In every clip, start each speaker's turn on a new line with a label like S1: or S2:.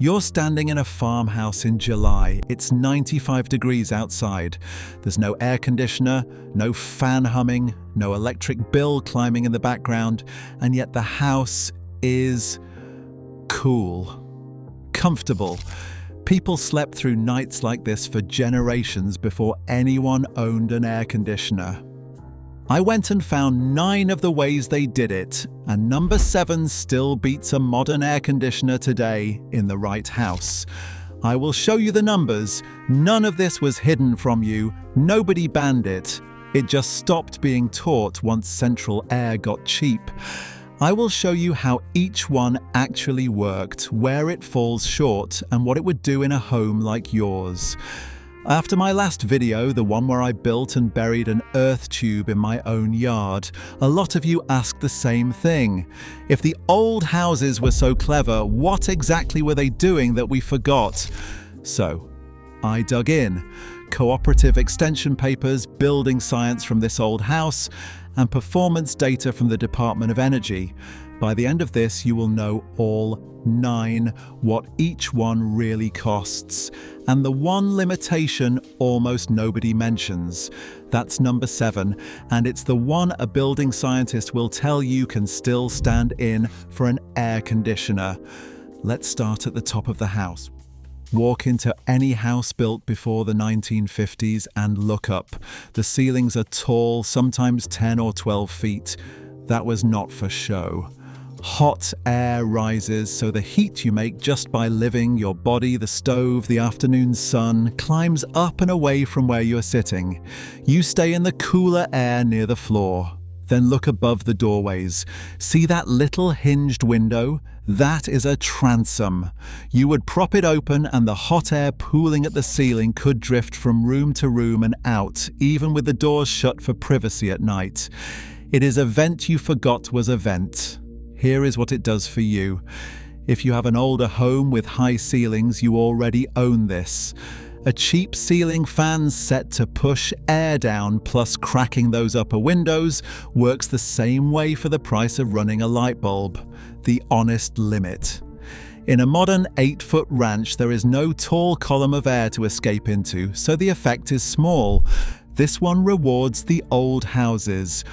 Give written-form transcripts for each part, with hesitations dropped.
S1: You're standing in a farmhouse in July. It's 95 degrees outside. There's no air conditioner, no fan humming, no electric bill climbing in the background, and yet the house is cool, comfortable. People slept through nights like this for generations before anyone owned an air conditioner. I went and found 9 of the ways they did it, and number 7 still beats a modern air conditioner today in the right house. I will show you the numbers. None of this was hidden from you. Nobody banned it. It just stopped being taught once central air got cheap. I will show you how each one actually worked, where it falls short, and what it would do in a home like yours. After my last video, the one where I built and buried an earth tube in my own yard, a lot of you asked the same thing. If the old houses were so clever, what exactly were they doing that we forgot? So, I dug in. Cooperative extension papers, building science from this old house, and performance data from the Department of Energy. By the end of this, you will know all 9, what each one really costs, and the one limitation almost nobody mentions. That's number 7, and it's the one a building scientist will tell you can still stand in for an air conditioner. Let's start at the top of the house. Walk into any house built before the 1950s and look up. The ceilings are tall, sometimes 10 or 12 feet. That was not for show. Hot air rises, so the heat you make just by living, your body, the stove, the afternoon sun, climbs up and away from where you're sitting. You stay in the cooler air near the floor. Then look above the doorways. See that little hinged window? That is a transom. You would prop it open and the hot air pooling at the ceiling could drift from room to room and out, even with the doors shut for privacy at night. It is a vent you forgot was a vent. Here is what it does for you. If you have an older home with high ceilings, you already own this. A cheap ceiling fan set to push air down plus cracking those upper windows works the same way for the price of running a light bulb. The honest limit. In a modern 8-foot ranch, there is no tall column of air to escape into, so the effect is small. This one rewards the old houses.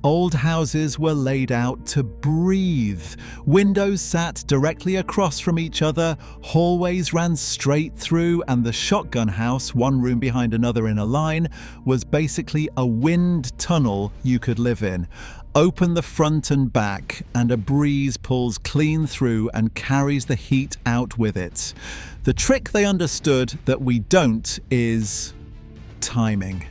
S1: Old houses were laid out to breathe. Windows sat directly across from each other, hallways ran straight through, and the shotgun house, one room behind another in a line, was basically a wind tunnel you could live in. Open the front and back, and a breeze pulls clean through and carries the heat out with it. The trick they understood that we don't is timing.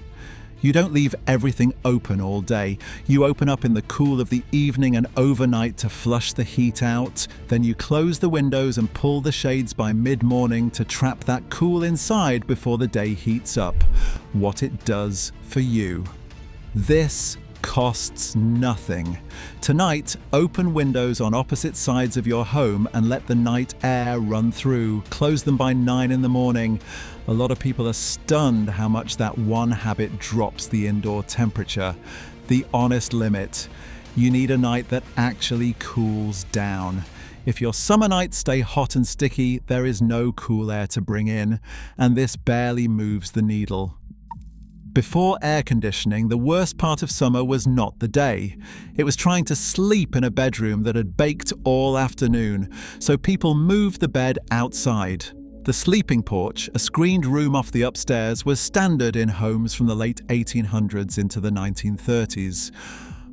S1: You don't leave everything open all day. You open up in the cool of the evening and overnight to flush the heat out. Then you close the windows and pull the shades by mid-morning to trap that cool inside before the day heats up. What it does for you. This costs nothing. Tonight, open windows on opposite sides of your home and let the night air run through. Close them by 9 in the morning. A lot of people are stunned how much that one habit drops the indoor temperature. The honest limit. You need a night that actually cools down. If your summer nights stay hot and sticky, there is no cool air to bring in, and this barely moves the needle. Before air conditioning, the worst part of summer was not the day. It was trying to sleep in a bedroom that had baked all afternoon, so people moved the bed outside. The sleeping porch, a screened room off the upstairs, was standard in homes from the late 1800s into the 1930s.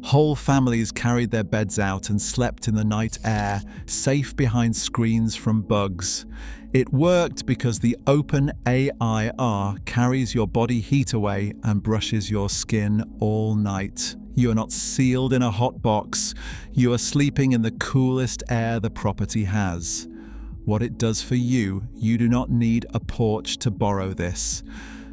S1: Whole families carried their beds out and slept in the night air, safe behind screens from bugs. It worked because the open AIR carries your body heat away and brushes your skin all night. You are not sealed in a hot box. You are sleeping in the coolest air the property has. What it does for you, you do not need a porch to borrow this.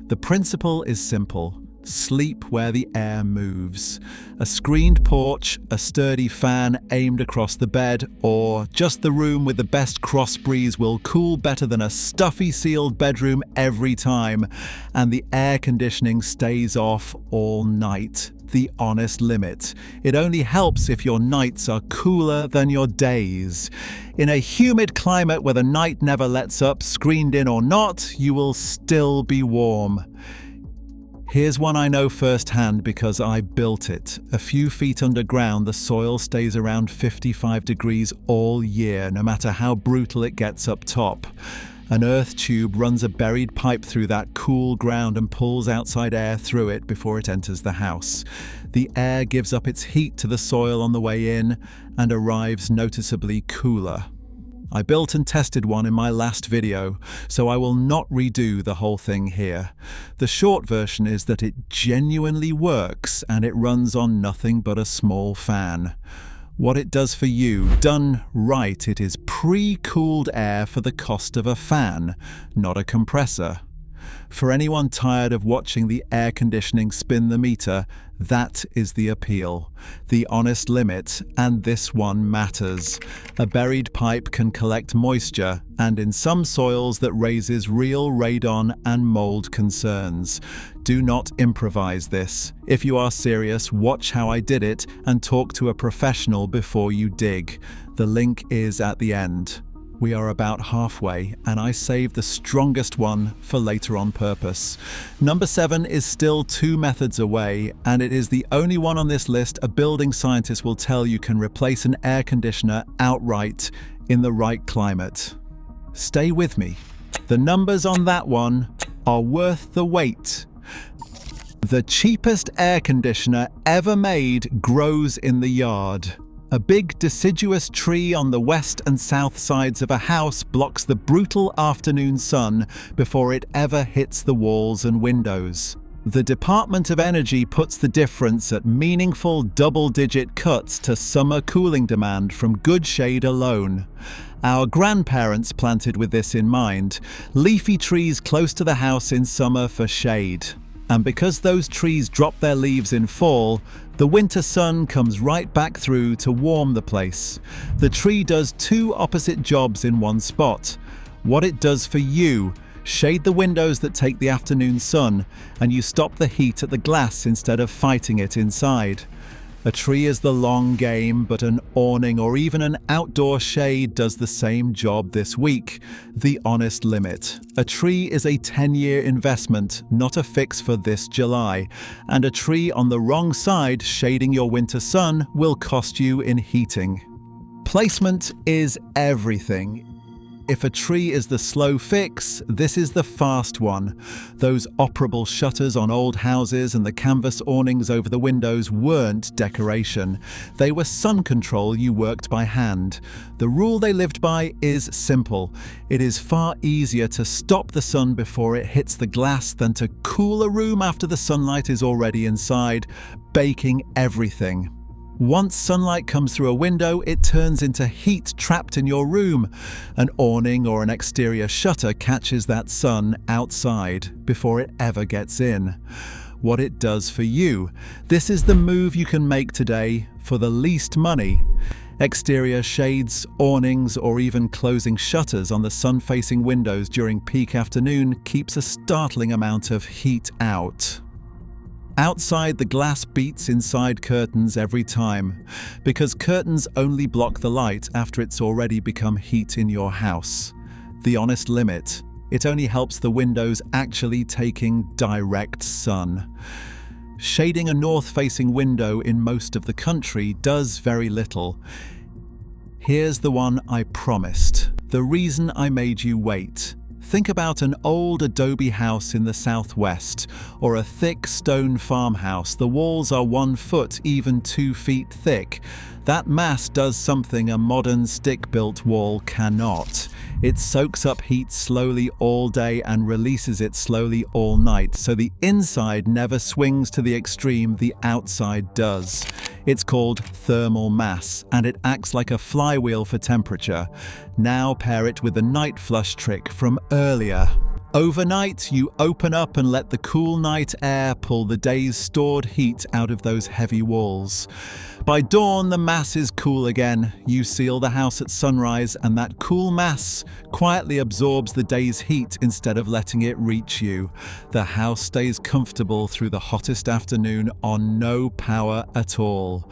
S1: The principle is simple. Sleep where the air moves. A screened porch, a sturdy fan aimed across the bed, or just the room with the best cross breeze will cool better than a stuffy sealed bedroom every time, and the air conditioning stays off all night. the honest limit. It only helps if your nights are cooler than your days. In a humid climate where the night never lets up, screened in or not, you will still be warm. Here's one I know firsthand because I built it. A few feet underground, the soil stays around 55 degrees all year, no matter how brutal it gets up top. An earth tube runs a buried pipe through that cool ground and pulls outside air through it before it enters the house. The air gives up its heat to the soil on the way in and arrives noticeably cooler. I built and tested one in my last video, so I will not redo the whole thing here. The short version is that it genuinely works and it runs on nothing but a small fan. What it does for you, done right, it is pre-cooled air for the cost of a fan, not a compressor. For anyone tired of watching the air conditioning spin the meter, that is the appeal. The honest limit, and this one matters. A buried pipe can collect moisture, and in some soils that raises real radon and mold concerns. Do not improvise this. If you are serious, watch how I did it and talk to a professional before you dig. The link is at the end. We are about halfway, and I saved the strongest one for later on purpose. Number 7 is still 2 methods away, and it is the only one on this list a building scientist will tell you can replace an air conditioner outright in the right climate. Stay with me. The numbers on that one are worth the wait. The cheapest air conditioner ever made grows in the yard. A big deciduous tree on the west and south sides of a house blocks the brutal afternoon sun before it ever hits the walls and windows. The Department of Energy puts the difference at meaningful double-digit cuts to summer cooling demand from good shade alone. Our grandparents planted with this in mind, leafy trees close to the house in summer for shade. And because those trees drop their leaves in fall, the winter sun comes right back through to warm the place. The tree does 2 opposite jobs in one spot. What it does for you: shade the windows that take the afternoon sun, and you stop the heat at the glass instead of fighting it inside. A tree is the long game, but an awning or even an outdoor shade does the same job this week. The honest limit. A tree is a 10-year investment, not a fix for this July. And a tree on the wrong side shading your winter sun will cost you in heating. Placement is everything. If a tree is the slow fix, this is the fast one. Those operable shutters on old houses and the canvas awnings over the windows weren't decoration. They were sun control you worked by hand. The rule they lived by is simple. It is far easier to stop the sun before it hits the glass than to cool a room after the sunlight is already inside, baking everything. Once sunlight comes through a window, it turns into heat trapped in your room. An awning or an exterior shutter catches that sun outside before it ever gets in. What it does for you. This is the move you can make today for the least money. Exterior shades, awnings, or even closing shutters on the sun-facing windows during peak afternoon keeps a startling amount of heat out. Outside, the glass beats inside curtains every time, because curtains only block the light after it's already become heat in your house. The honest limit. It only helps the windows actually taking direct sun. Shading a north-facing window in most of the country does very little. Here's the one I promised. The reason I made you wait. Think about an old adobe house in the southwest, or a thick stone farmhouse. The walls are 1 foot, even 2 feet thick. That mass does something a modern stick-built wall cannot. It soaks up heat slowly all day and releases it slowly all night, so the inside never swings to the extreme the outside does. It's called thermal mass, and it acts like a flywheel for temperature. Now pair it with the night flush trick from earlier. Overnight, you open up and let the cool night air pull the day's stored heat out of those heavy walls. By dawn, the mass is cool again. You seal the house at sunrise, and that cool mass quietly absorbs the day's heat instead of letting it reach you. The house stays comfortable through the hottest afternoon on no power at all.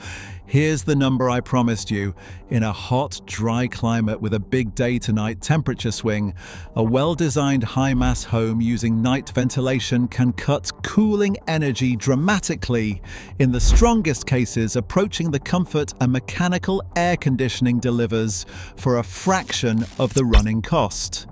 S1: Here's the number I promised you. In a hot, dry climate with a big day-to-night temperature swing, a well-designed high-mass home using night ventilation can cut cooling energy dramatically, in the strongest cases approaching the comfort a mechanical air conditioning delivers for a fraction of the running cost.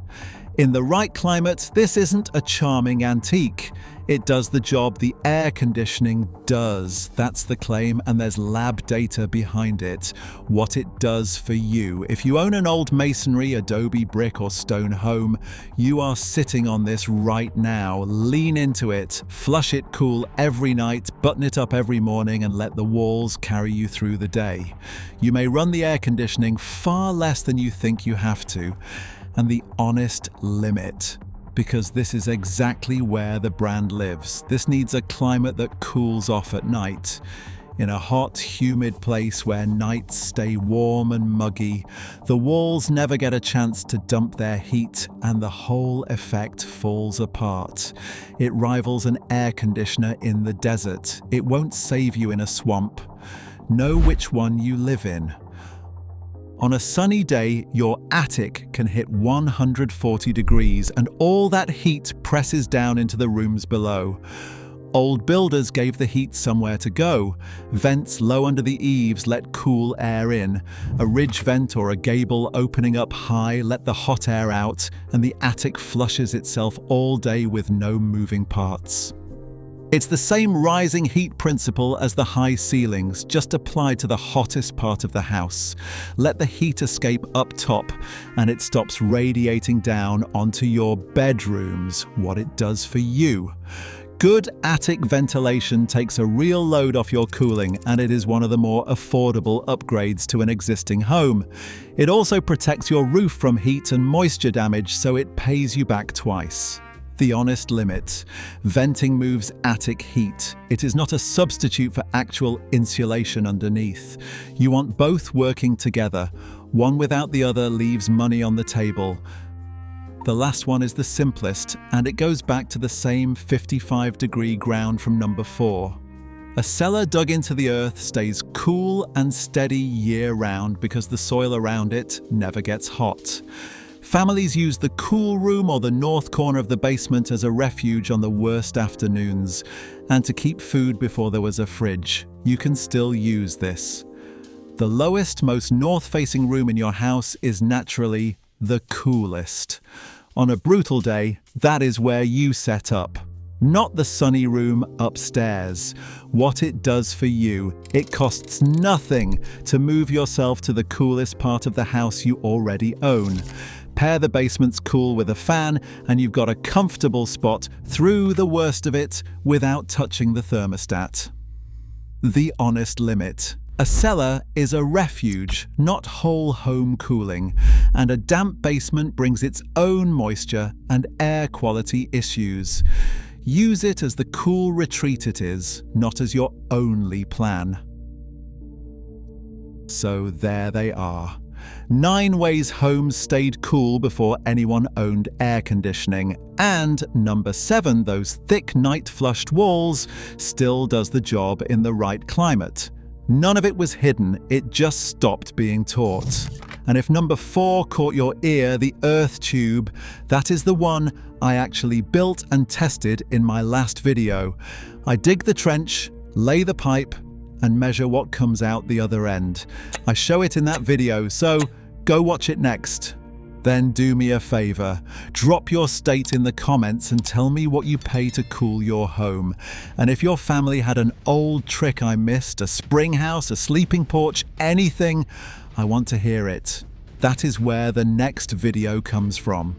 S1: In the right climate, this isn't a charming antique. It does the job the air conditioning does. That's the claim, and there's lab data behind it. What it does for you. If you own an old masonry, adobe, brick or stone home, you are sitting on this right now. Lean into it, flush it cool every night, button it up every morning, and let the walls carry you through the day. You may run the air conditioning far less than you think you have to. And the honest limit, because this is exactly where the brand lives. This needs a climate that cools off at night. In a hot, humid place where nights stay warm and muggy, the walls never get a chance to dump their heat, and the whole effect falls apart. It rivals an air conditioner in the desert. It won't save you in a swamp. Know which one you live in. On a sunny day, your attic can hit 140 degrees, and all that heat presses down into the rooms below. Old builders gave the heat somewhere to go. Vents low under the eaves let cool air in. A ridge vent or a gable opening up high let the hot air out, and the attic flushes itself all day with no moving parts. It's the same rising heat principle as the high ceilings, just applied to the hottest part of the house. Let the heat escape up top, and it stops radiating down onto your bedrooms, what it does for you. Good attic ventilation takes a real load off your cooling, and it is one of the more affordable upgrades to an existing home. It also protects your roof from heat and moisture damage, so it pays you back twice. The honest limit. Venting moves attic heat. It is not a substitute for actual insulation underneath. You want both working together. One without the other leaves money on the table. The last one is the simplest, and it goes back to the same 55-degree ground from number 4. A cellar dug into the earth stays cool and steady year-round because the soil around it never gets hot. Families use the cool room or the north corner of the basement as a refuge on the worst afternoons, and to keep food before there was a fridge. You can still use this. The lowest, most north-facing room in your house is naturally the coolest. On a brutal day, that is where you set up. Not the sunny room upstairs. What it does for you, it costs nothing to move yourself to the coolest part of the house you already own. Pair the basement's cool with a fan, and you've got a comfortable spot through the worst of it without touching the thermostat. The honest limit. A cellar is a refuge, not whole home cooling, and a damp basement brings its own moisture and air quality issues. Use it as the cool retreat it is, not as your only plan. So there they are. 9 ways homes stayed cool before anyone owned air conditioning. And number 7, those thick night-flushed walls, still does the job in the right climate. None of it was hidden, it just stopped being taught. And if number 4 caught your ear, the earth tube, that is the one I actually built and tested in my last video. I dig the trench, lay the pipe, and measure what comes out the other end. I show it in that video, so go watch it next. Then do me a favor, drop your state in the comments and tell me what you pay to cool your home. And if your family had an old trick I missed, a spring house, a sleeping porch, anything, I want to hear it. That is where the next video comes from.